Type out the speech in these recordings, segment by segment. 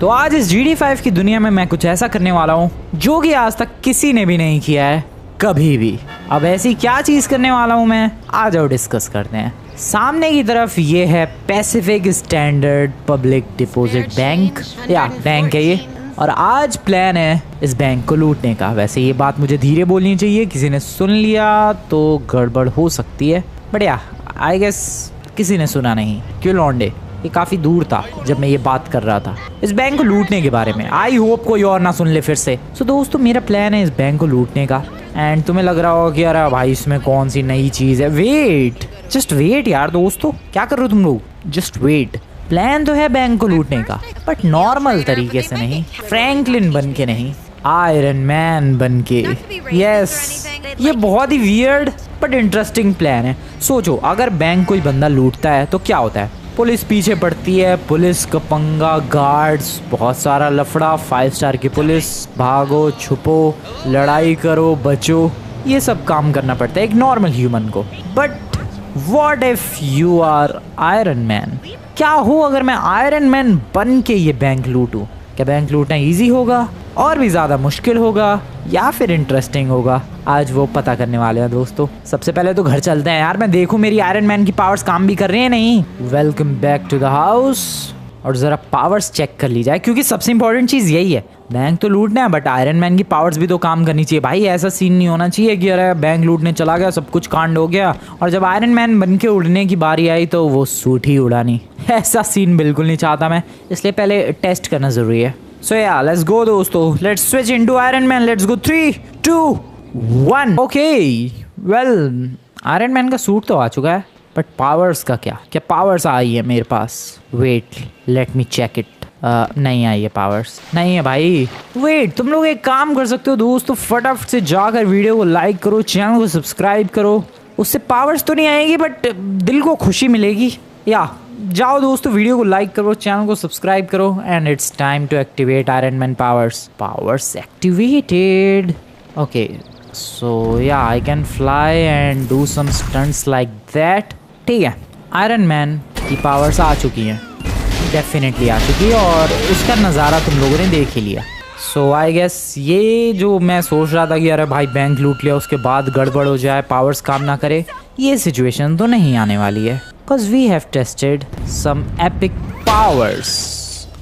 तो आज इस GD5 की दुनिया में मैं कुछ ऐसा करने वाला हूँ जो कि आज तक किसी ने भी नहीं किया है, कभी भी। अब ऐसी क्या चीज़ करने वाला हूँ मैं, आ जाओ डिस्कस करते हैं। सामने की तरफ ये है Pacific standard public deposit bank, या बैंक है ये। और आज प्लान है इस बैंक को लूटने का। वैसे ये बात मुझे धीरे बोलनी चाहिए, किसी ने सुन लिया तो गड़बड़ हो सकती है, बट या आई गेस किसी ने सुना नहीं। क्यों लौंडे, ये काफ़ी दूर था जब मैं ये बात कर रहा था इस बैंक को लूटने के बारे में। आई होप कोई और ना सुन ले फिर से। सो दोस्तों, मेरा प्लान है इस बैंक को लूटने का। एंड तुम्हें लग रहा होगा कि अरे भाई इसमें कौन सी नई चीज़ है। वेट, जस्ट वेट यार दोस्तों, क्या कर रहे हो तुम लोग, जस्ट वेट। प्लान तो है बैंक को लूटने का, बट नॉर्मल तरीके से नहीं, फ्रैंकलिन बन के नहीं, आयरन मैन बन के। यस, ये बहुत ही वियर्ड बट इंटरेस्टिंग प्लान है। सोचो, अगर बैंक कोई बंदा लूटता है तो क्या होता है, पुलिस पीछे पड़ती है, पुलिस का पंगा, गार्ड्स, बहुत सारा लफड़ा, 5 स्टार की पुलिस, भागो छुपो, लड़ाई करो, बचो, ये सब काम करना पड़ता है एक नॉर्मल ह्यूमन को। But what if you are iron Man? क्या हो अगर मैं आयरन मैन बन के ये बैंक लूटूं? क्या बैंक लूटना इजी होगा, और भी ज़्यादा मुश्किल होगा, या फिर इंटरेस्टिंग होगा? आज वो पता करने वाले हैं दोस्तों। सबसे पहले तो घर चलते हैं यार, मैं देखूं मेरी आयरन मैन की पावर्स काम भी कर रही हैं नहीं। Welcome back to the house. और ज़रा पावर्स चेक कर ली जाए, क्योंकि सबसे इंपॉर्टेंट चीज़ यही है। बैंक तो लूटना है बट आयरन मैन की पावर्स भी तो काम करनी चाहिए भाई। ऐसा सीन नहीं होना चाहिए कि अरे बैंक लूटने चला गया, सब कुछ कांड हो गया, और जब आयरन मैन बन के उड़ने की बारी आई तो वो सूट ही उड़ानी। ऐसा सीन बिल्कुल नहीं चाहता मैं, इसलिए पहले टेस्ट करना ज़रूरी है। सो या लेट्स गो दोस्तों, let's switch into iron man, let's go 3, 2, 1। Okay, well iron man का सूट तो आ चुका है, बट पावर्स का क्या पावर्स आई है मेरे पास? Wait, let me check it. नहीं आई है, पावर्स नहीं है भाई। वेट, तुम लोग एक काम कर सकते हो दोस्तों, फटाफट से जाकर वीडियो को लाइक करो, चैनल को सब्सक्राइब करो। उससे पावर्स तो नहीं आएगी बट दिल को खुशी मिलेगी। या जाओ दोस्तों, वीडियो को लाइक करो, चैनल को सब्सक्राइब करो, and it's time to activate Iron Man powers. Powers activated. Okay, so yeah I can fly and do some stunts like that. ठीक है, आयरन मैन की पावर्स आ चुकी हैं, डेफिनेटली आ चुकी है, और उसका नज़ारा तुम लोगों ने देख ही लिया। सो आई गेस ये जो मैं सोच रहा था कि अरे भाई बैंक लूट लिया उसके बाद गड़बड़ हो जाए, पावर्स काम ना करे, ये सिचुएशन तो नहीं आने वाली है। Cause we have tested some epic powers.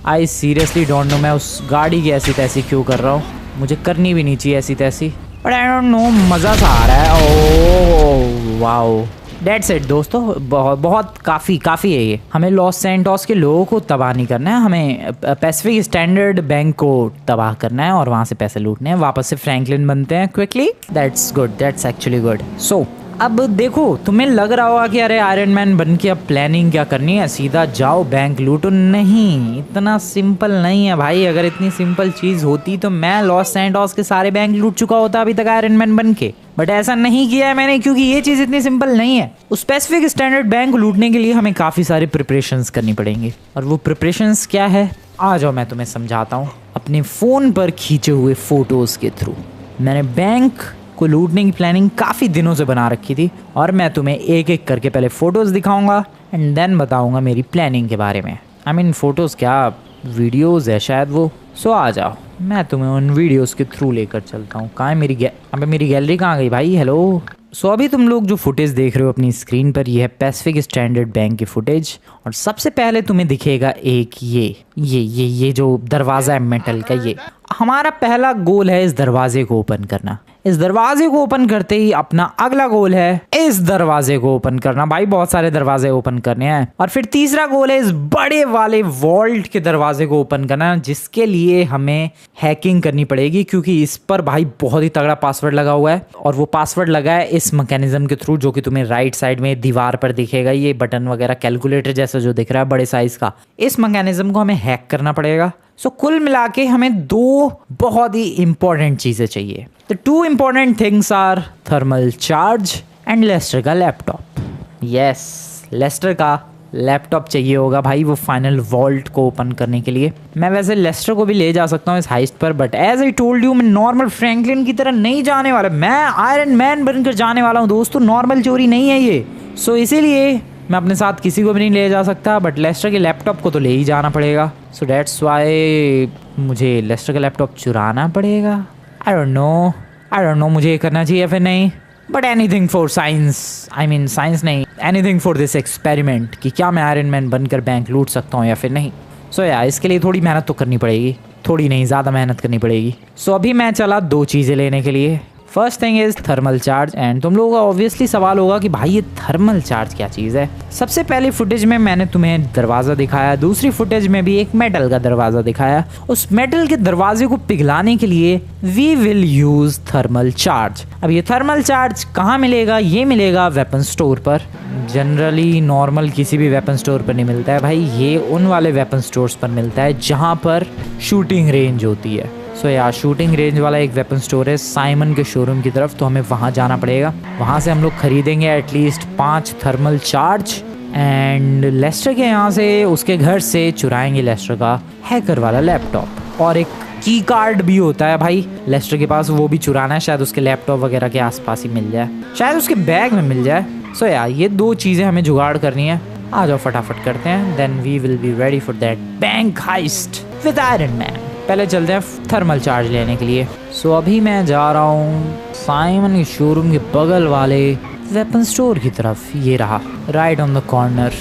I seriously don't know मैं उस गाड़ी की ऐसी तैसी क्यों कर रहा हूँ, मुझे करनी भी नहीं चाहिए ऐसी तैसी, बट आई डोंट नो, मज़ा सा आ रहा है। ओह वाओ, डेट्स इट दोस्तों, बहुत काफ़ी है ये। हमें लॉस सैंटोस के लोगों को तबाह नहीं करना है, हमें पैसिफिक स्टैंडर्ड बैंक को तबाह करना है और वहाँ से पैसे लूटने हैं। वापस से फ्रैंकलिन बनते हैं quickly. That's good, that's actually good. So अब देखो, तुम्हें लग रहा होगा कि अरे आयरन मैन बन के अब प्लानिंग क्या करनी है, सीधा जाओ बैंक लूटो। नहीं, इतना सिंपल नहीं है भाई। अगर इतनी सिंपल चीज़ होती तो मैं लॉस सैंटोस के सारे बैंक लूट चुका होता अभी तक आयरन मैन बन के, बट ऐसा नहीं किया है मैंने, क्योंकि ये चीज़ इतनी सिंपल नहीं है। उस पैसिफिक स्टैंडर्ड बैंक को लूटने के लिए हमें काफ़ी सारे प्रिपरेशंस करनी पड़ेंगी, और वो प्रिपरेशंस क्या है, आ जाओ मैं तुम्हें समझाता हूँ। अपने फ़ोन पर खींचे हुए फ़ोटोज़ के थ्रू मैंने बैंक को लूटने की प्लानिंग काफ़ी दिनों से बना रखी थी, और मैं तुम्हें एक एक करके पहले फ़ोटोज़ दिखाऊंगा एंड देन बताऊंगा मेरी प्लानिंग के बारे में। आई मीन फ़ोटोज़ क्या, वीडियोज़ है शायद वो। सो आ जाओ, मैं तुम्हें उन वीडियोज़ के थ्रू लेकर चलता हूँ। कहाँ है मेरी गैलरी कहाँ गई भाई? हेलो। सो अभी तुम लोग जो फुटेज देख रहे हो अपनी स्क्रीन पर, ये है पैसिफिक स्टैंडर्ड बैंक की फुटेज। और सबसे पहले तुम्हें दिखेगा एक ये जो दरवाज़ा है मेटल का, ये हमारा पहला गोल है इस दरवाजे को ओपन करना। इस दरवाजे को ओपन करते ही अपना अगला गोल है इस दरवाजे को ओपन करना। भाई बहुत सारे दरवाजे ओपन करने हैं। और फिर तीसरा गोल है इस बड़े वाले वॉल्ट के दरवाजे को ओपन करना, जिसके लिए हमें हैकिंग करनी पड़ेगी, क्योंकि इस पर भाई बहुत ही तगड़ा पासवर्ड लगा हुआ है। और वो पासवर्ड लगा है इस मैकेनिज्म के थ्रू, जो कि तुम्हें राइट साइड में दीवार पर दिखेगा। ये बटन वगैरह कैलकुलेटर जैसा जो दिख रहा है बड़े साइज का, इस मैकेनिज्म को हमें हैक करना पड़ेगा। सो कुल मिला के हमें दो बहुत ही इंपॉर्टेंट चीज़ें चाहिए। The two important things are thermal charge and Lester का लैपटॉप। यस, लेस्टर का लैपटॉप चाहिए होगा भाई वो फाइनल वॉल्ट को ओपन करने के लिए। मैं वैसे लेस्टर को भी ले जा सकता हूँ इस हाइस्ट पर, but as I told you मैं नॉर्मल फ्रैंकलिन की तरह नहीं जाने वाला, मैं आयरन मैन बनकर जाने वाला हूँ दोस्तों। नॉर्मल चोरी नहीं है ये। सो इसीलिए मैं अपने साथ किसी को भी नहीं ले जा सकता, बट लेस्टर के लैपटॉप को तो ले ही जाना पड़ेगा। सो डेट्स वाई मुझे लेस्टर का लैपटॉप चुराना पड़ेगा। आई डोंट नो मुझे ये करना चाहिए फिर नहीं, but anything for science, I mean science नहीं, एनीथिंग फॉर दिस एक्सपेरिमेंट कि क्या मैं आयरन मैन बनकर बैंक लूट सकता हूँ या फिर नहीं। सो या इसके लिए थोड़ी मेहनत तो करनी पड़ेगी, थोड़ी नहीं ज़्यादा मेहनत करनी पड़ेगी। सो अभी मैं चला 2 चीज़ें लेने के लिए। First thing is thermal charge. And तुम लोगों का ऑब्वियसली सवाल होगा कि भाई ये थर्मल चार्ज क्या चीज़ है। सबसे पहले फुटेज में मैंने तुम्हें दरवाज़ा दिखाया, दूसरी फुटेज में भी एक मेटल का दरवाज़ा दिखाया। उस मेटल के दरवाजे को पिघलाने के लिए we will use thermal charge. अब ये थर्मल चार्ज कहाँ मिलेगा? ये मिलेगा वेपन स्टोर पर। जनरली नॉर्मल किसी भी वेपन स्टोर पर नहीं मिलता है भाई, ये उन वाले वेपन स्टोर्स पर मिलता है जहाँ पर शूटिंग रेंज होती है। सो यार शूटिंग रेंज वाला एक वेपन स्टोर है साइमन के शोरूम की तरफ, तो हमें वहाँ जाना पड़ेगा। वहाँ से हम लोग खरीदेंगे at least 5 thermal charge and Lester के यहाँ से, उसके घर से चुराएंगे लेस्टर का हैकर वाला लैपटॉप। और एक की कार्ड भी होता है भाई लेस्टर के पास, वो भी चुराना है। शायद उसके लैपटॉप वगैरह के आसपास ही मिल जाए, शायद उसके बैग में मिल जाए। सो यार ये 2 चीज़ें हमें जुगाड़ करनी है। आ जाओ फटाफट करते हैं, then we will be ready for that bank heist with Iron Man. पहले चलते हैं थर्मल चार्ज लेने के लिए। सो अभी मैं जा रहा हूँ साइमन के शोरूम के बगल वाले वेपन स्टोर की तरफ। ये रहा राइट ऑन द कॉर्नर।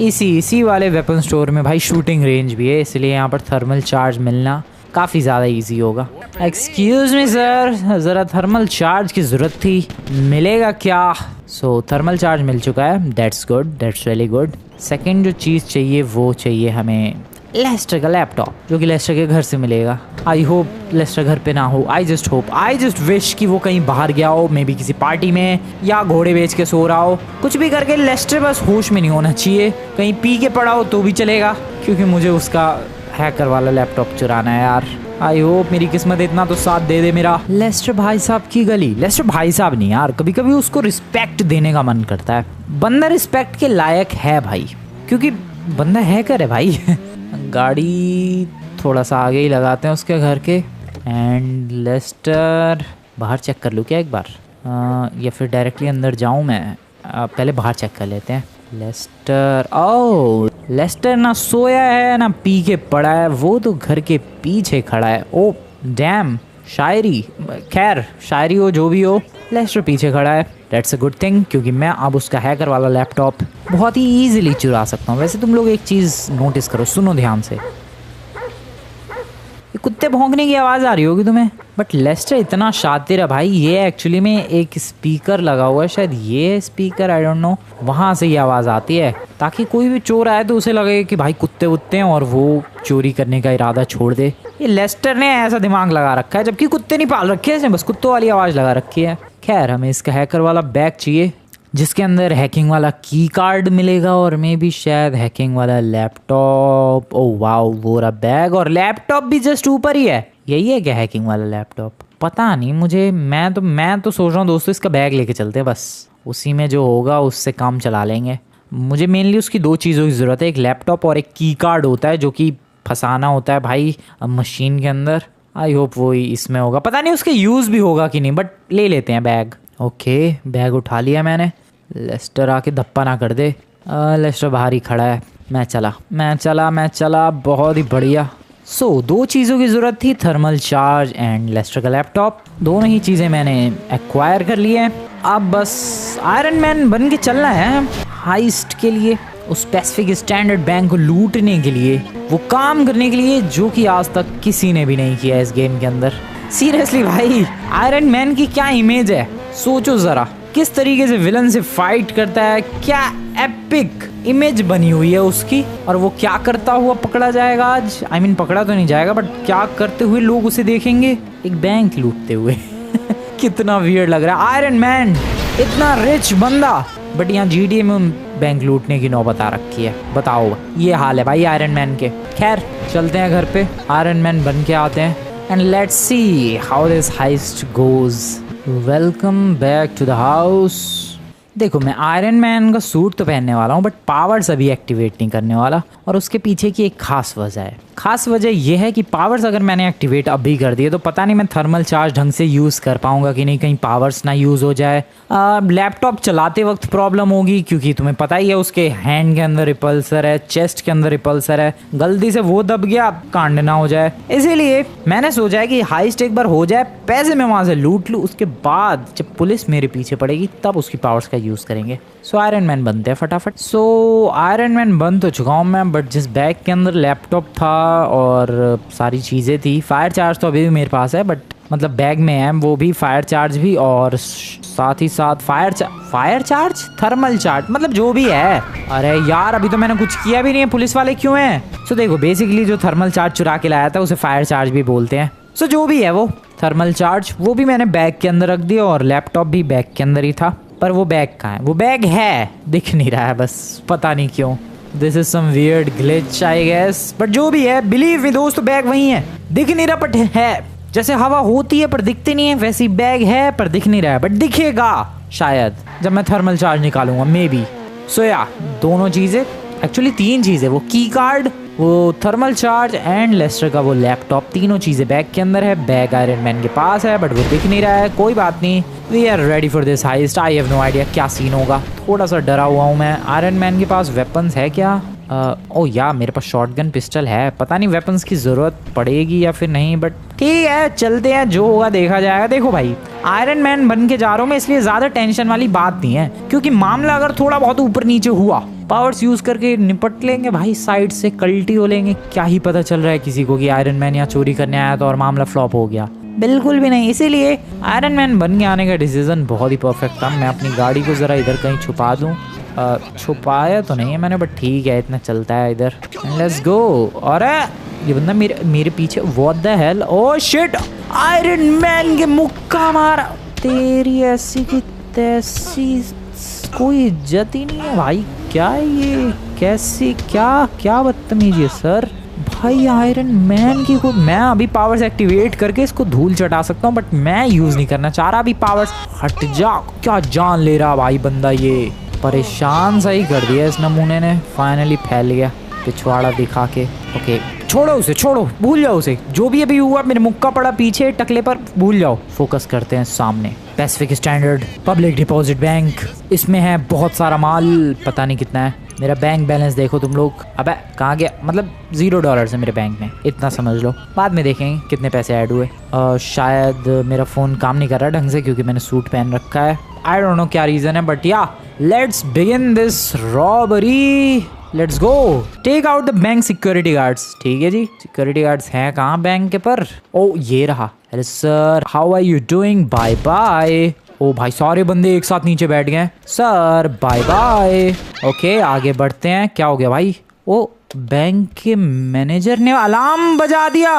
इसी वाले वेपन स्टोर में भाई शूटिंग रेंज भी है, इसलिए यहाँ पर थर्मल चार्ज मिलना काफ़ी ज़्यादा इजी होगा। एक्सक्यूज़ मी सर, ज़रा थर्मल चार्ज की ज़रूरत थी, मिलेगा क्या? सो थर्मल चार्ज मिल चुका है, that's good, that's really good. Second जो चीज़ चाहिए वो चाहिए हमें लेस्टर का लैपटॉप, जो कि लेस्टर के घर से मिलेगा। आई होप लेस्टर घर पे ना हो, आई जस्ट विश कि वो कहीं बाहर गया हो, मे बी किसी पार्टी में, या घोड़े बेच के सो रहा हो। कुछ भी करके लेस्टर बस होश में नहीं होना चाहिए, कहीं पी के पड़ा हो तो भी चलेगा, क्योंकि मुझे उसका हैकर वाला लैपटॉप चुराना है यार। आई होप मेरी किस्मत इतना तो साथ दे दे मेरा। लेस्टर भाई साहब की गली, लेस्टर भाई साहब नहीं यार, कभी कभी उसको रिस्पेक्ट देने का मन करता है। बंदा रिस्पेक्ट के लायक है भाई, क्योंकि बंदा हैकर है भाई। गाड़ी थोड़ा सा आगे ही लगाते हैं उसके घर के। एंड लेस्टर बाहर चेक कर लूँ क्या एक बार, या फिर डायरेक्टली अंदर जाऊँ मैं? पहले बाहर चेक कर लेते हैं। लेस्टर, ओह लेस्टर ना सोया है ना पी के पड़ा है, वो तो घर के पीछे खड़ा है। ओ डैम, शायरी, खैर शायरी हो जो भी हो, लेस्टर पीछे खड़ा है। दैट्स अ गुड थिंग, क्योंकि मैं अब उसका हैकर वाला लैपटॉप बहुत ही ईजिली चुरा सकता हूँ। वैसे तुम लोग एक चीज़ नोटिस करो, सुनो ध्यान से, ये कुत्ते भौंकने की आवाज़ आ रही होगी तुम्हें, बट लेस्टर इतना शातिर है भाई, ये एक्चुअली में एक स्पीकर लगा हुआ है, शायद ये स्पीकर, आई डोंट नो, वहाँ से ये आवाज़ आती है, ताकि कोई भी चोर आए तो उसे लगे कि भाई कुत्ते वुत्ते हैं और वो चोरी करने का इरादा छोड़ दे। ये लेस्टर ने ऐसा दिमाग लगा रखा है, जबकि कुत्ते नहीं पाल रखे हैं, बस कुत्तों वाली आवाज़ लगा रखी है। खैर हमें इसका हैकर वाला बैग चाहिए, जिसके अंदर हैकिंग वाला की कार्ड मिलेगा और मे भी शायद हैकिंग वाला लैपटॉप। ओह वाओ, वो रहा बैग, और लैपटॉप भी जस्ट ऊपर ही है। यही है क्या हैकिंग वाला लैपटॉप? पता नहीं मुझे, मैं तो सोच रहा हूँ दोस्तों इसका बैग लेके चलते हैं, बस उसी में जो होगा उससे काम चला लेंगे। मुझे मेनली उसकी 2 चीज़ों की ज़रूरत है, एक लैपटॉप और एक की कार्ड होता है जो कि फंसाना होता है भाई मशीन के अंदर। आई होप वो इसमें होगा, पता नहीं उसके यूज़ भी होगा कि नहीं, बट ले लेते हैं बैग। ओके बैग उठा लिया मैंने। लेस्टर आके धप्पा ना कर दे। लेस्टर बाहर ही खड़ा है। मैं चला, बहुत ही बढ़िया। सो 2 चीज़ों की ज़रूरत थी, थर्मल चार्ज एंड लेस्टर का लैपटॉप। दोनों ही चीज़ें मैंने एक्वायर कर ली हैं। अब बस आयरन मैन बन के चलना है हाइस्ट के लिए, उस पैसिफिक स्टैंडर्ड बैंक को लूटने के लिए, वो काम करने के लिए जो कि आज तक किसी ने भी नहीं किया इस गेम के अंदर। सीरियसली भाई आयरन मैन की क्या इमेज है, सोचो ज़रा, किस तरीके से विलन से फाइट करता है, क्या एपिक इमेज बनी हुई है उसकी। और वो क्या करता हुआ पकड़ा जाएगा आज, आई मीन पकड़ा तो नहीं जाएगा, बट क्या करते हुए लोग उसे देखेंगे, एक बैंक लूटते हुए। कितना वियर्ड लग रहा है। आयरन मैन इतना रिच बंदा, बट यहाँ GTA में बैंक लूटने की नौबत आ रखी है। बताओ, ये हाल है भाई आयरन मैन के। खैर चलते हैं घर पे, आयरन मैन बन के आते हैं and let's see how this heist goes. Welcome back to the house. देखो मैं आयरन मैन का सूट तो पहनने वाला हूँ, बट पावर्स अभी एक्टिवेट नहीं करने वाला, और उसके पीछे की एक खास वजह है। खास वजह यह है कि पावर्स अगर मैंने एक्टिवेट अभी कर दिए तो पता नहीं मैं थर्मल चार्ज ढंग से यूज़ कर पाऊंगा कि नहीं, कहीं पावर्स ना यूज़ हो जाए। लैपटॉप चलाते वक्त प्रॉब्लम होगी क्योंकि तुम्हें पता ही है उसके हैंड के अंदर रिपल्सर है, चेस्ट के अंदर रिपल्सर है, गलती से वो दब गया कांड ना हो जाए। इसीलिए मैंने सोचा है कि हाइस्ट एक बार हो जाए, पैसे मैं वहाँ से लूट लूँ, उसके बाद जब पुलिस मेरे पीछे पड़ेगी तब उसकी पावर्स का यूज़ करेंगे। सो आयरन मैन बनते हैं फटाफट। सो आयरन मैन बन तो चुका हूँ मैं, बट जिस बैग के अंदर लैपटॉप था और सारी चीज़ें थी, फायर चार्ज तो अभी भी मेरे पास है, बट मतलब बैग में है वो भी, फायर चार्ज भी, और साथ ही साथ फायर चार्ज थर्मल चार्ज, मतलब जो भी है। अरे यार अभी तो मैंने कुछ किया भी नहीं है, पुलिस वाले क्यों हैं? सो देखो बेसिकली जो थर्मल चार्ज चुरा के लाया था उसे फायर चार्ज भी बोलते हैं। सो जो भी है वो थर्मल चार्ज, वो भी मैंने बैग के अंदर रख दिया और लैपटॉप भी बैग के अंदर ही था। पर वो बैग कहाँ है? वो बैग है, दिख नहीं रहा है बस, पता नहीं क्यों। This is some weird glitch I guess, but जो भी है बिलीव मी दोस्त, बैग वही है, दिख नहीं रहा बट है। जैसे हवा होती है पर दिखती नहीं है, वैसी बैग है पर दिख नहीं रहा है, बट दिखेगा शायद जब मैं थर्मल चार्ज निकालूंगा, मे बी। सो या दोनों चीज़ें, एक्चुअली 3 चीज़ें, वो की कार्ड, वो थर्मल चार्ज एंड लेस्टर का वो लैपटॉप, तीनों चीज़ें बैग के अंदर है। बैग आयरन मैन के पास है बट वो दिख नहीं रहा है, कोई बात नहीं, we are ready for this heist. I have no idea क्या सीन होगा, थोड़ा सा डरा हुआ हूँ मैं। आयरन मैन के पास वेपन्स है क्या? ओ या मेरे पास शॉटगन पिस्टल है, पता नहीं वेपन्स की ज़रूरत पड़ेगी या फिर नहीं, बट ठीक है चलते हैं, जो होगा देखा जाएगा। देखो भाई आयरन मैन बन के जा रहा हूँ मैं, इसलिए ज़्यादा टेंशन वाली बात नहीं है, क्योंकि मामला अगर थोड़ा बहुत ऊपर नीचे हुआ पावर्स यूज़ करके निपट लेंगे भाई, साइड से कल्टी हो लेंगे। क्या ही पता चल रहा है किसी को कि आयरन मैन यहाँ चोरी करने आया था और मामला फ्लॉप हो गया, बिल्कुल भी नहीं। इसीलिए आयरन मैन बन के आने का डिसीजन बहुत ही परफेक्ट था। मैं अपनी गाड़ी को ज़रा इधर कहीं छुपा दूँ, छुपाया तो नहीं है मैंने, बट ठीक है इतना चलता है इधर। Let's go. और ये बंदा मेरे पीछे, what the hell, oh shit, iron man के मुक्का मारा, तेरी ऐसी की तैसी, कोई इज्जत ही नहीं है भाई। क्या है ये, कैसी क्या बदतमीजी है सर। भाई आयरन मैन की को मैं अभी पावर्स एक्टिवेट करके इसको धूल चटा सकता हूँ, बट मैं यूज नहीं करना चाह रहा अभी पावर्स। हट जा, क्या जान ले रहा भाई बंदा, ये परेशान सा ही कर दिया इस नमूने ने। फाइनली फैल गया पिछवाड़ा दिखा के। ओके छोड़ो उसे, छोड़ो, भूल जाओ उसे, जो भी अभी हुआ मेरे मुक्का पड़ा पीछे टकले पर, भूल जाओ। फोकस करते हैं सामने। Pacific standard public deposit bank, इसमें है बहुत सारा माल, पता नहीं कितना है। मेरा बैंक बैलेंस देखो तुम लोग, अबे कहाँ गया, मतलब $0 है मेरे बैंक में, इतना समझ लो। बाद में देखेंगे कितने पैसे ऐड हुए। शायद मेरा फ़ोन काम नहीं कर रहा ढंग से क्योंकि मैंने सूट पहन रखा है। आई डोंट नो क्या रीज़न है, बट या let's begin this robbery. Let's go, take out the bank security guards. ठीक है जी, सिक्योरिटी गार्ड्स हैं कहाँ बैंक के पर? ओ ये रहा। Hello sir, how are you doing? Bye bye. ओ भाई सारे बंदे एक साथ नीचे बैठ गए। Sir bye bye. ओके आगे बढ़ते हैं। क्या हो गया भाई? ओ बैंक के मैनेजर ने अलार्म बजा दिया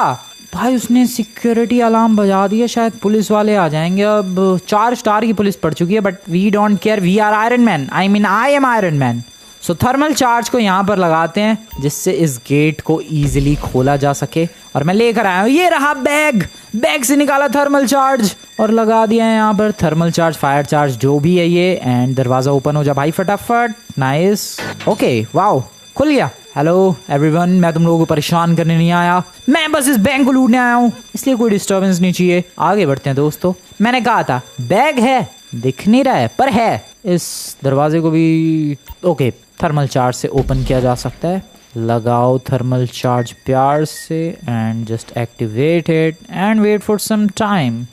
भाई, उसने सिक्योरिटी अलार्म बजा दिया, शायद पुलिस वाले आ जाएंगे। अब 4 स्टार की पुलिस पड़ चुकी है, but we don't care, we are iron man, I mean I am iron man. So thermal charge को यहाँ पर लगाते हैं जिससे इस गेट को इजीली खोला जा सके। और मैं लेकर आया हूँ, ये रहा बैग, बैग से निकाला थर्मल चार्ज और लगा दिया है यहाँ पर। थर्मल चार्ज, फायर चार्ज जो भी है ये, एंड दरवाजा ओपन हो जा भाई फटाफट। नाइस, ओके वाओ खुल गया। हेलो एवरीवन, मैं तुम लोगों को परेशान करने नहीं आया, मैं बस इस बैंक को लूटने आया हूँ, इसलिए कोई डिस्टर्बेंस नहीं चाहिए। आगे बढ़ते हैं दोस्तों। मैंने कहा था बैग है, दिख नहीं रहा है पर है। इस दरवाजे को भी ओके थर्मल चार्ज से ओपन किया जा सकता है। लगाओ थर्मल चार्ज प्यार से and just activate it and wait for some time.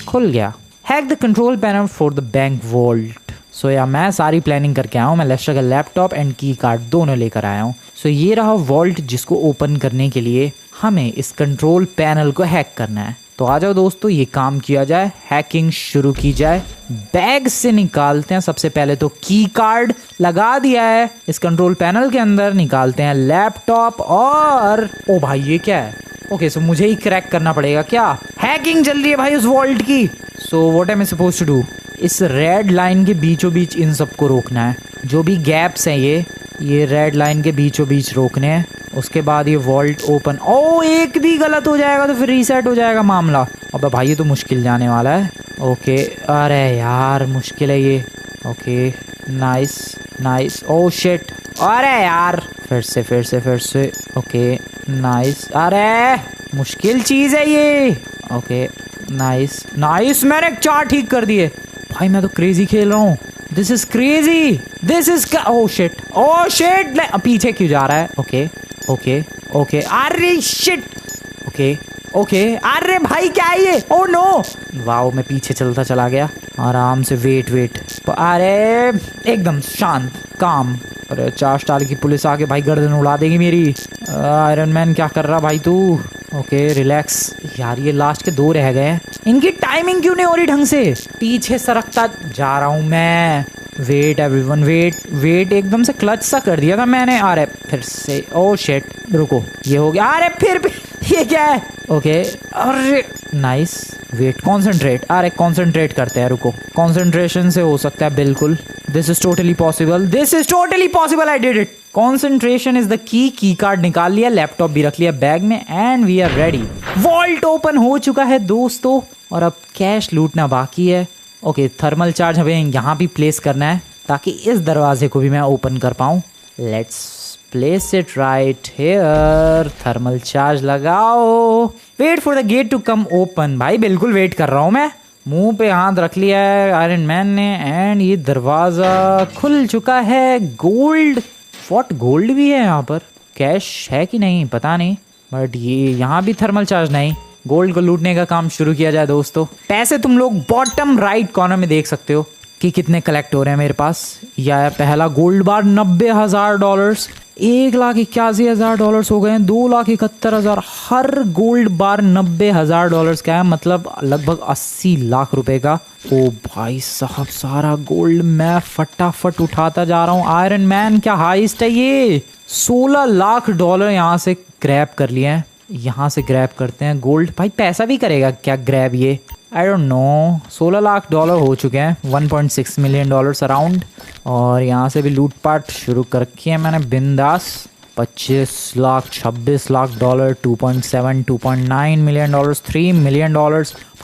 खुल गया। Hack the control panel for the bank vault. So yeah मैं सारी प्लानिंग करके आया हूँ, मैं लेस्टर का लैपटॉप एंड की कार्ड दोनों लेकर आया हूँ। सो ये रहा वॉल्ट, जिसको ओपन करने के लिए हमें इस कंट्रोल पैनल को हैक करना है। तो आ जाओ दोस्तों, ये काम किया जाए, हैकिंग शुरू की जाए। बैग से निकालते हैं सबसे पहले तो की कार्ड, लगा दिया है इस कंट्रोल पैनल के अंदर। निकालते हैं लैपटॉप और ओ भाई ये क्या है? ओके सो मुझे ही क्रैक करना पड़ेगा क्या? हैकिंग चल रही है भाई उस वॉल्ट की। So what am I suppose to do? इस रेड लाइन के बीचों बीच इन सबको रोकना है, जो भी गैप्स हैं ये रेड लाइन के बीचों बीच रोकने हैं। उसके बाद ये वॉल्ट ओपन। ओ एक भी गलत हो जाएगा तो फिर रीसेट हो जाएगा मामला। अबे भाई ये तो मुश्किल जाने वाला है। ओके अरे यार मुश्किल है ये। Okay nice nice, oh shit, अरे यार फिर से ओके नाइस। अरे मुश्किल चीज है ये। ओके नाइस नाइस, मैंने 4 ठीक कर दिए भाई। मैं तो क्रेजी खेल रहा हूँ। This is crazy, this is oh shit, oh shit. पीछे क्यों जा रहा है? ओके ओके ओके, अरे शिट। ओके ओके, अरे भाई क्या है ये? ओह नो, वाओ मैं पीछे चलता चला गया आराम से। वेट वेट, अरे एकदम शांत काम। अरे 4 स्टार की पुलिस आके भाई गर्दन उड़ा देगी मेरी। आयरन मैन क्या कर रहा भाई तू? Okay relax. यार ये लास्ट के 2 रह गए हैं, इनकी टाइमिंग क्यों नहीं हो रही ढंग से? पीछे सरकता जा रहा हूँ मैं। वेट एवरीवन, वेट वेट, एकदम से क्लच सा कर दिया था मैंने। अरे फिर से, ओह शिट, रुको ये हो गया। अरे फिर भी ये क्या है? ओके अरे नाइस, वेट कॉन्सेंट्रेट। अरे कॉन्सेंट्रेट करते हैं, रुको। कॉन्सेंट्रेशन से हो सकता है बिल्कुल। This is totally possible, this is totally possible, I did it. Concentration is the key card निकाल लिया, लैपटॉप भी रख लिया बैग में, and we are ready. Vault open हो चुका है दोस्तों, और अब कैश लूटना बाकी है। ओके थर्मल चार्ज हमें यहाँ भी प्लेस करना है ताकि इस दरवाजे को भी मैं ओपन कर पाऊँ। Let's place it right here. Thermal charge लगाओ। Wait for the gate to come open. भाई बिल्कुल वेट कर रहा हूँ मैं। मुंह पे हाथ रख लिया है आयरन मैन ने, एंड ये दरवाजा खुल चुका है। गोल्ड, व्हाट, गोल्ड भी है यहाँ पर। कैश है कि नहीं पता नहीं, बट ये यहाँ भी थर्मल चार्ज नहीं। गोल्ड को लूटने का काम शुरू किया जाए दोस्तों। पैसे तुम लोग बॉटम राइट कॉर्नर में देख सकते हो कि कितने कलेक्ट हो रहे हैं मेरे पास। यह पहला गोल्ड बार $90,000, $1,81,000 हो गए हैं, $2,71,000। हर गोल्ड बार $90,000 का है, मतलब लगभग 80 लाख रुपए का। ओ भाई साहब, सारा गोल्ड मैं फटाफट उठाता जा रहा हूँ। आयरन मैन क्या हाइस्ट है ये। $16 लाख यहाँ से ग्रैब कर लिए हैं। यहाँ से ग्रैब करते हैं गोल्ड। भाई पैसा भी करेगा क्या ग्रैब ये? आई डोंट नो। $16 लाख हो चुके हैं, $1.6 मिलियन अराउंड। और यहाँ से भी लूटपाट शुरू कर रखी है मैंने बिंदास। 25 लाख, $26 लाख, 2.7, 2.9 मिलियन, $3 मिलियन।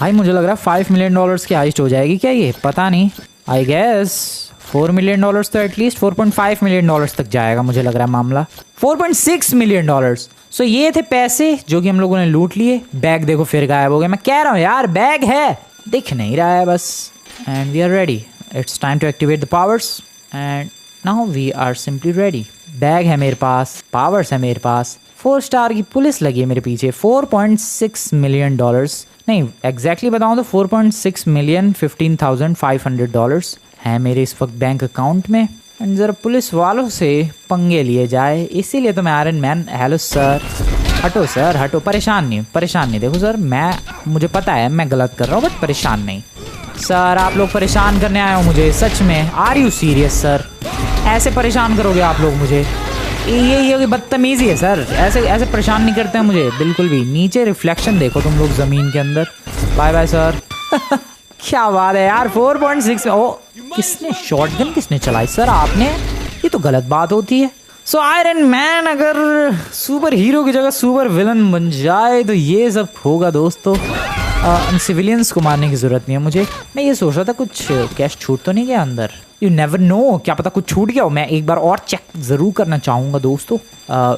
भाई मुझे लग रहा है $5 मिलियन की हाइस्ट हो जाएगी क्या ये? पता नहीं, आई गेस $4 मिलियन तो एटलीस्ट $4.5 मिलियन तक जाएगा मुझे लग रहा है मामला। $4.6 मिलियन। सो ये थे पैसे जो कि हम लोगों ने लूट लिए। बैग देखो फिर गायब हो गया। मैं कह रहा हूँ यार बैग है, दिख नहीं रहा है बस। And we are ready, it's time to activate the powers, and now we are simply ready. Bag है मेरे पास, पावर्स है मेरे पास, 4 स्टार की पुलिस लगी है मेरे पीछे। $4.6 मिलियन नहीं, एग्जैक्टली बताऊँ तो $4.6,15,500 है मेरे इस वक्त बैंक अकाउंट में। एंड ज़रा पुलिस वालों से पंगे लिए जाए, इसीलिए तो मैं आयरन मैन। हेलो सर, हटो सर हटो, परेशान नहीं। देखो सर, मुझे पता है मैं गलत कर रहा हूँ, बट परेशान नहीं सर। आप लोग परेशान करने आए हो मुझे, सच में? Are you serious sir? ऐसे परेशान करोगे आप लोग मुझे? ये बदतमीजी है सर, ऐसे परेशान नहीं करते हैं मुझे बिल्कुल भी। नीचे रिफ्लेक्शन देखो तुम लोग ज़मीन के अंदर। Bye bye sir. क्या बात है यार, 4.6 में। ओ किसने शॉटगन किसने चलाई सर? आपने? ये तो गलत बात होती है। सो आयरन मैन अगर सुपर हीरो की जगह सुपर विलन बन जाए तो ये सब होगा दोस्तों। सिविलियंस को मारने की जरूरत नहीं है मुझे। मैं ये सोच रहा था कुछ कैश छूट तो नहीं गया अंदर। यू नेवर नो, क्या पता कुछ छूट गया हो। मैं एक बार और चेक जरूर करना चाहूँगा दोस्तों।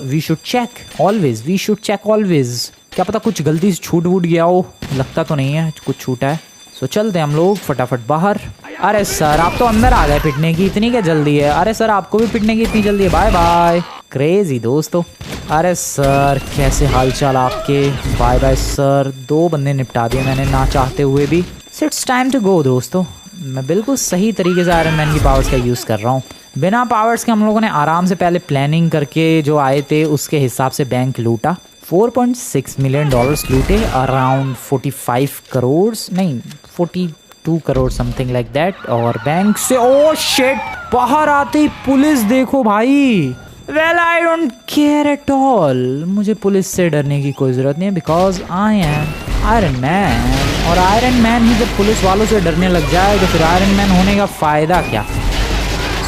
We should check always, we should check always. क्या पता कुछ गलती से छूट वूट गया हो, लगता तो नहीं है कुछ छूटा है। सो चलते हैं हम लोग फटाफट बाहर। अरे सर आप तो अंदर आ गए पिटने की, इतनी क्या जल्दी है? अरे सर आपको भी पिटने की इतनी जल्दी है? Bye bye. क्रेजी दोस्तों। अरे सर कैसे हालचाल आपके? Bye bye sir. 2 बंदे निपटा दिए मैंने ना चाहते हुए भी। इट्स टाइम टू गो दोस्तों। मैं बिल्कुल सही तरीके से आयरन मैन की पावर्स का यूज़ कर रहा हूँ। बिना पावर्स के हम लोगों ने आराम से पहले प्लानिंग करके जो आए थे उसके हिसाब से बैंक लूटा। $4.6 मिलियन लूटे, अराउंड 45 करोड़ नहीं 42 करोड़ समथिंग लाइक दैट। और बैंक से ओ शिट, बाहर आते ही पुलिस देखो भाई। Well I don't care at all, मुझे पुलिस से डरने की कोई ज़रूरत नहीं है, because I am iron man. और आयरन मैन ही जब पुलिस वालों से डरने लग जाए तो फिर आयरन मैन होने का फ़ायदा क्या?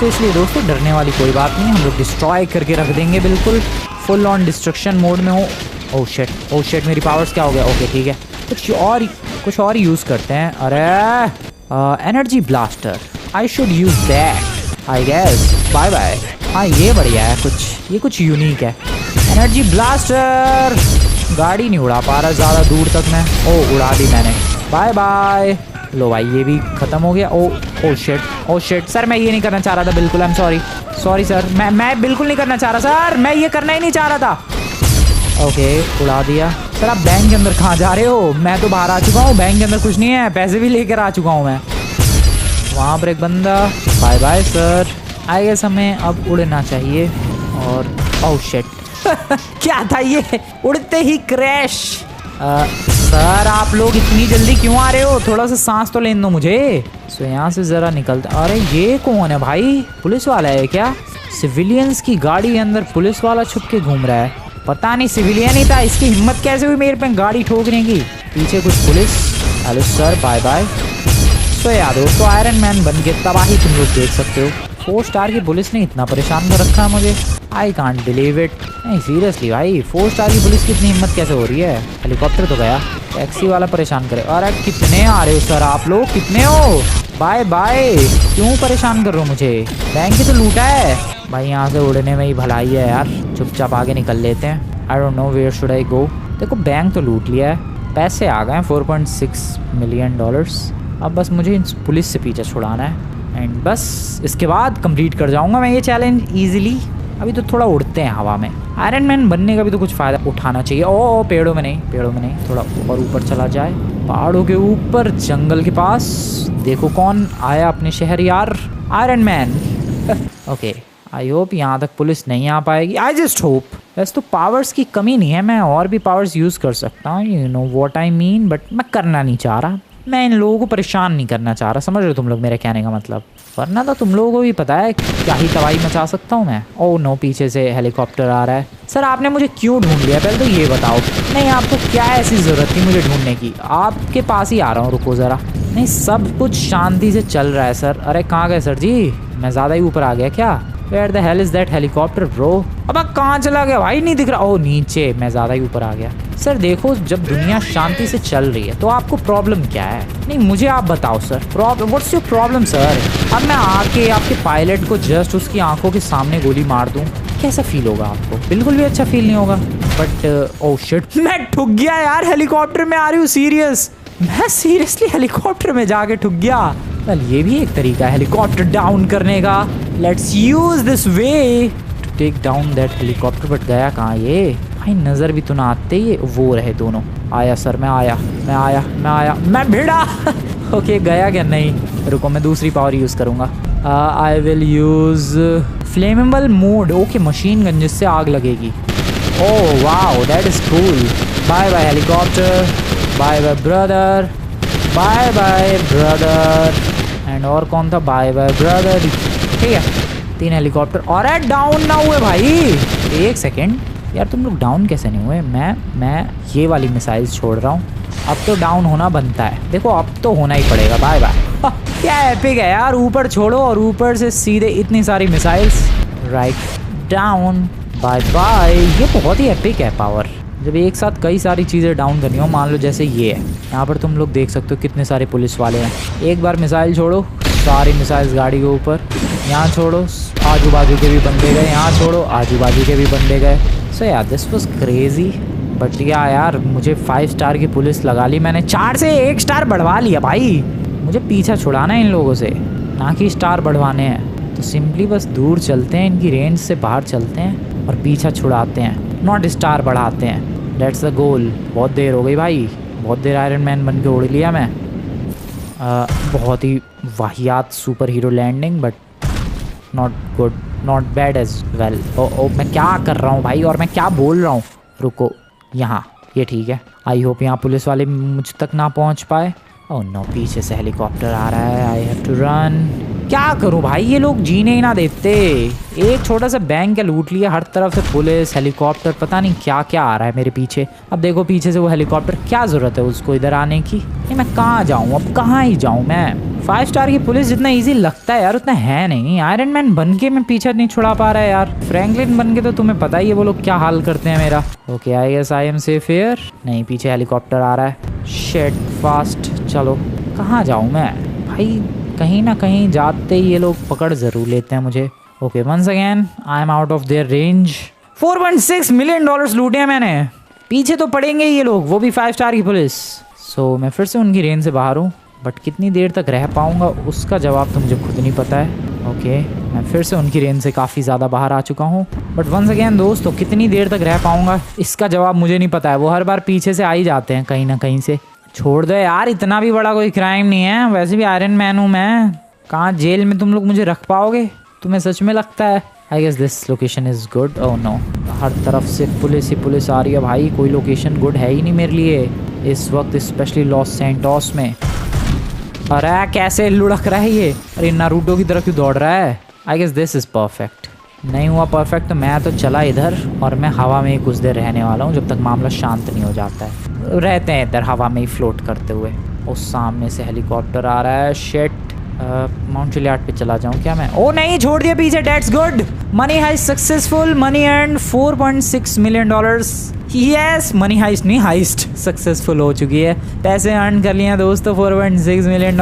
सो इसलिए दोस्तों डरने वाली कोई बात नहीं, हम लोग डिस्ट्रॉय करके रख देंगे, बिल्कुल फुल ऑन डिस्ट्रक्शन मोड में हो। ओह शिट मेरी पावर्स क्या हो गया? ओके ठीक है, कुछ और यूज़ करते हैं। अरे energy blaster, I should use that I guess. Bye bye. हाँ ये बढ़िया है, ये कुछ यूनिक है। Energy blaster. गाड़ी नहीं उड़ा पा रहा ज़्यादा दूर तक मैं। ओ उड़ा दी मैंने, बाय बाय। लो भाई ये भी ख़त्म हो गया। ओ शिट सर, मैं ये नहीं करना चाह रहा था बिल्कुल। आई एम सॉरी सर, मैं बिल्कुल नहीं करना चाह रहा सर, मैं ये करना ही नहीं चाह रहा था। ओके उड़ा दिया। सर आप बैंक के अंदर कहाँ जा रहे हो? मैं तो बाहर आ चुका हूँ, बैंक के अंदर कुछ नहीं है, पैसे भी लेकर आ चुका हूँ मैं। वहाँ पर एक बंदा। Bye bye sir. I guess हमें अब उड़ना चाहिए। और ओह शिट क्या था ये? उड़ते ही क्रैश। सर आप लोग इतनी जल्दी क्यों आ रहे हो? थोड़ा सा सांस तो लेने दो मुझे। सो यहाँ से ज़रा निकलता। अरे ये कौन है भाई? पुलिस वाला है क्या? सिविलियंस की गाड़ी के अंदर पुलिस वाला छुप के घूम रहा है। पता नहीं सिविलियन ही था, इसकी हिम्मत कैसे हुई मेरे पे गाड़ी ठोकने की। पीछे कुछ police. Hello sir, bye bye. So यार दोस्तों, आयरन मैन बन के तबाही तुम लोग देख सकते हो। 4 स्टार की पुलिस ने इतना परेशान कर रखा है मुझे। I can't believe it. नहीं सीरियसली भाई, 4 स्टार की पुलिस की इतनी हिम्मत कैसे हो रही है? हेलीकॉप्टर तो गया, टैक्सी वाला परेशान करे। अरे कितने आ रहे हो सर आप लोग, कितने हो? Bye bye. क्यों परेशान कर रहे हो मुझे? बैंक ही तो लूटा है भाई। यहाँ से उड़ने में ही भलाई है यार, चुपचाप आगे निकल लेते हैं। I don't know where should I go. देखो बैंक तो लूट लिया है, पैसे आ गए 4.6 मिलियन डॉलर्स। अब बस मुझे इन पुलिस से पीछे छुड़ाना है एंड बस इसके बाद कंप्लीट कर जाऊंगा मैं ये चैलेंज इजीली। अभी तो थोड़ा उड़ते हैं हवा में। आयरन मैन बनने का भी तो कुछ फ़ायदा उठाना चाहिए। ओ पेड़ों में नहीं, थोड़ा ऊपर चला जाए, पहाड़ों के ऊपर, जंगल के पास। देखो कौन आया अपने शहर यार, iron man. Okay I hope यहाँ तक पुलिस नहीं आ पाएगी। I just hope. वैसे तो पावर्स की कमी नहीं है, मैं और भी पावर्स यूज़ कर सकता हूँ, you know what I mean, but मैं करना नहीं चाह रहा। मैं इन लोगों को परेशान नहीं करना चाह रहा, समझ रहे हो तुम लोग मेरे कहने का मतलब? वरना तो तुम लोगों को भी पता है क्या ही तबाही मचा सकता हूँ मैं। ओह नो, पीछे से हेलीकॉप्टर आ रहा है। सर आपने मुझे क्यों ढूंढ लिया पहले तो ये बताओ। नहीं आपको क्या ऐसी ज़रूरत थी मुझे ढूंढने की? आपके पास ही आ रहा हूँ, रुको ज़रा। नहीं सब कुछ शांति से चल रहा है सर। अरे कहाँ गए सर जी? मैं ज़्यादा ही ऊपर आ गया क्या? Where the hell is that helicopter bro? अब कहाँ चला गया भाई? नहीं दिख रहा। ओह नीचे, मैं ज़्यादा ही ऊपर आ गया। सर देखो, जब दुनिया शांति से चल रही है तो आपको प्रॉब्लम क्या है? नहीं मुझे आप बताओ sir, problem what's your problem sir? अब मैं आके आपके पायलट को जस्ट उसकी आंखों के सामने गोली मार दूं, कैसा फील होगा आपको? बिल्कुल भी अच्छा फील नहीं होगा। बट ओह शिट, मैं ठुक गया यार, हेलीकॉप्टर में आ रही हूँ सीरियस। मैं सीरियसली हेलीकॉप्टर में जाके ठुक गया। वेल ये भी एक तरीका है हेलीकॉप्टर डाउन करने का। Let's use this way to take down that helicopter. But गया कहाँ ये भाई? नज़र भी तो ना आते ये। वो रहे दोनों। आया सर, मैं आया, मैं भिड़ा। ओके गया क्या? नहीं रुको, मैं दूसरी पावर यूज़ करूँगा। I will use flammable mode. Okay machine gun, जिससे आग लगेगी। Oh wow that is cool. Bye bye helicopter, bye bye brother, bye bye brother. And और कौन था? Bye bye brother. ठीक है 3 हेलीकॉप्टर। और डाउन ना हुए भाई। एक सेकेंड यार, तुम लोग डाउन कैसे नहीं हुए? मैं ये वाली मिसाइल्स छोड़ रहा हूँ। अब तो डाउन होना बनता है। देखो अब तो होना ही पड़ेगा। Bye bye. क्या एपिक है यार, ऊपर छोड़ो और ऊपर से सीधे इतनी सारी missiles. Right down, bye bye. ये बहुत ही एपिक है पावर, जब एक साथ कई सारी चीज़ें डाउन करनी हो। मान लो जैसे ये है, यहाँ पर तुम लोग देख सकते हो कितने सारे पुलिस वाले हैं। एक बार मिसाइल छोड़ो, सारी मिसाइल्स गाड़ी के ऊपर। यहाँ छोड़ो, आजू बाजू के भी बंदे गए। यहाँ छोड़ो, आजू बाजू के भी बंदे गए। सो यार दिस वाज क्रेजी। बट यार मुझे 5 स्टार की पुलिस लगा ली मैंने, 4 से 1 स्टार बढ़वा लिया भाई। मुझे पीछा छुड़ाना है इन लोगों से, ना कि स्टार बढ़वाने हैं। तो सिंपली बस दूर चलते हैं, इनकी रेंज से बाहर चलते हैं और पीछा छुड़ाते हैं, नॉट स्टार बढ़ाते हैं। That's the goal. बहुत देर हो गई भाई, बहुत देर आयरन मैन बन के उड़ लिया मैं। बहुत ही वाहियात super hero landing, but not good, not bad as well. ओ मैं क्या कर रहा हूँ भाई, और मैं क्या बोल रहा हूँ? रुको, यहाँ ये ठीक है। आई होप यहाँ पुलिस वाले मुझ तक ना पहुँच पाए। ओह नो, पीछे से हेलीकॉप्टर आ रहा है। I have to run. क्या करूं भाई, ये लोग जीने ही ना देते। एक छोटा सा बैंक का लूट लिया, हर तरफ से पुलिस, हेलीकॉप्टर, पता नहीं क्या क्या आ रहा है मेरे पीछे। अब देखो पीछे से वो हेलीकॉप्टर, क्या ज़रूरत है उसको इधर आने की? नहीं मैं कहाँ जाऊँ, अब कहाँ ही जाऊँ मैं? 5 स्टार की पुलिस जितना इजी लगता है यार उतना है नहीं। आयरन मैन बन के मैं पीछा नहीं छुड़ा पा रहा है यार। फ्रैंकलिन बन के तो तुम्हें पता ही है वो लोग क्या हाल करते हैं मेरा। Okay I guess I am safe here. नहीं पीछे हेलीकॉप्टर आ रहा है। शिट, फास्ट चलो। कहाँ जाऊँ मैं भाई? कहीं ना कहीं जाते ही ये लोग पकड़ ज़रूर लेते हैं मुझे। Okay once again I am out of their range. $4.6 million लूटे हैं मैंने। पीछे तो पड़ेंगे ये लोग, वो भी 5 स्टार की पुलिस। सो मैं फिर से उनकी रेंज से बाहर हूँ, बट कितनी देर तक रह पाऊँगा उसका जवाब तो मुझे खुद नहीं पता है। ओके, मैं फिर से उनकी रेंज से काफ़ी ज़्यादा बाहर आ चुका हूँ, बट वंस अगेन दोस्तों कितनी देर तक रह पाऊँगा इसका जवाब मुझे नहीं पता है। वो हर बार पीछे से आ ही जाते हैं कहीं ना कहीं से। छोड़ दो यार, इतना भी बड़ा कोई क्राइम नहीं है, वैसे भी आयरन मैन हूँ मैं। कहाँ जेल में तुम लोग मुझे रख पाओगे? तुम्हें सच में लगता है? I guess this location is good. Oh no, हर तरफ से पुलिस ही पुलिस आ रही है भाई, कोई लोकेशन गुड है ही नहीं मेरे लिए इस वक्त, स्पेशली लॉस सैंटोस में। अरे कैसे लुढ़क रहा है ये, अरे नारुतो की तरह क्यों दौड़ रहा है? I guess this is perfect. नहीं हुआ परफेक्ट तो मैं तो चला इधर, और मैं हवा में ही कुछ देर रहने वाला हूँ जब तक मामला शांत नहीं हो जाता है। रहते हैं इधर हवा में ही फ्लोट करते हुए। उस सामने से हेलीकॉप्टर आ रहा है। शिट, माउंट चिलियार्ड पे चला जाऊं क्या मैं? ओ नहीं, छोड़ दिया पीछे। That's good, money heist successful, money and $4.6 million. Yes, money heist नहीं, हाइस्ट सक्सेसफुल हो चुकी है। पैसे अर्न कर लिए दोस्तों, $4.6 मिलियन।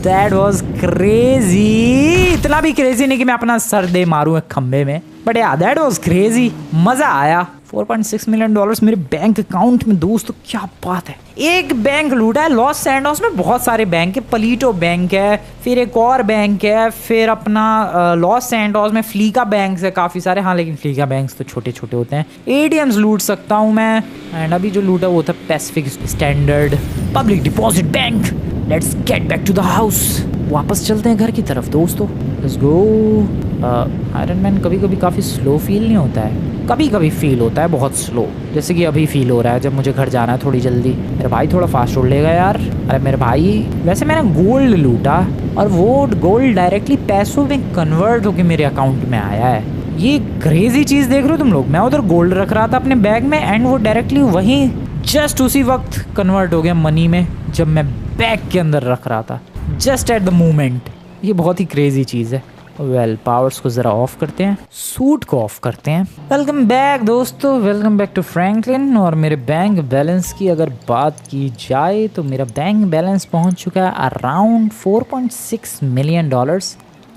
That was crazy. इतना भी क्रेजी नहीं कि मैं अपना सर दे मारूं एक खंबे में, बट या दैट वाज क्रेजी। मजा आया। $4.6 मिलियन मेरे बैंक अकाउंट में दोस्तों, क्या बात है। एक बैंक लूटा है। लॉस सैंटोस में बहुत सारे बैंक है, पलीटो बैंक है, फिर एक और बैंक है, फिर अपना लॉस सैंटोस में फ्लीका बैंक है काफ़ी सारे। हाँ, लेकिन फ्लीका बैंक तो छोटे छोटे होते हैं। ATMs लूट सकता हूँ मैं। एंड अभी जो लूटा वो था pacific standard public deposit bank. Let's get back to the house. वापस चलते हैं घर की तरफ दोस्तों। Let's go. आयरन मैन कभी कभी काफ़ी स्लो फील नहीं होता है, कभी कभी फील होता है बहुत स्लो, जैसे कि अभी फील हो रहा है जब मुझे घर जाना है थोड़ी जल्दी। मेरे भाई थोड़ा फास्ट उड़ लेगा यार। अरे मेरे भाई, वैसे मैंने गोल्ड लूटा और वो गोल्ड डायरेक्टली पैसों में कन्वर्ट होकर मेरे अकाउंट में आया है। ये क्रेजी चीज़ देख रहे हो तुम लोग। मैं उधर गोल्ड रख रहा था अपने बैग में एंड वो डायरेक्टली वहीं जस्ट उसी वक्त कन्वर्ट हो गया मनी में जब मैं बैग के अंदर रख रहा था, जस्ट एट द मोमेंट। ये बहुत ही क्रेजी चीज़ है। वेल, पावर्स को ज़रा ऑफ करते हैं, सूट को ऑफ करते हैं। वेलकम बैक दोस्तों, वेलकम बैक टू फ्रैंकलिन। और मेरे बैंक बैलेंस की अगर बात की जाए तो मेरा बैंक बैलेंस पहुंच चुका है अराउंड $4.6 मिलियन।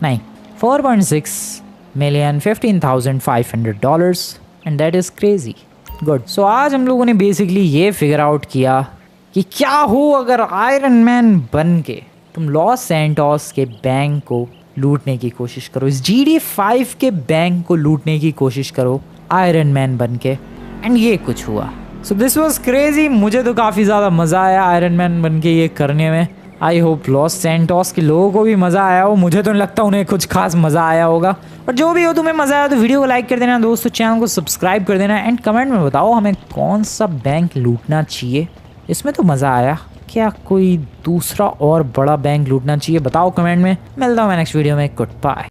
नहीं, $4.6 million $15,500 and that is crazy good. So आज हम लोगों ने बेसिकली ये फिगर आउट किया कि क्या हो अगर आयरन मैन बन के तुम लॉस सैंटोस के बैंक को लूटने की कोशिश करो, इस GTA 5 के बैंक को लूटने की कोशिश करो आयरन मैन बन के। एंड ये कुछ हुआ। So this was crazy. मुझे तो काफ़ी ज़्यादा मज़ा आया आयरन मैन बन के ये करने में। आई होप लॉस सैंटोस के लोगों को भी मज़ा आया हो। मुझे तो नहीं लगता उन्हें कुछ खास मज़ा आया होगा, और जो भी हो तुम्हें मज़ा आया तो वीडियो को लाइक कर देना दोस्तों, चैनल को सब्सक्राइब कर देना एंड कमेंट में बताओ हमें कौन सा बैंक लूटना चाहिए। इसमें तो मज़ा आया, क्या कोई दूसरा और बड़ा बैंक लूटना चाहिए बताओ कमेंट में। मिलता हूँ मैं नेक्स्ट वीडियो में। Good bye.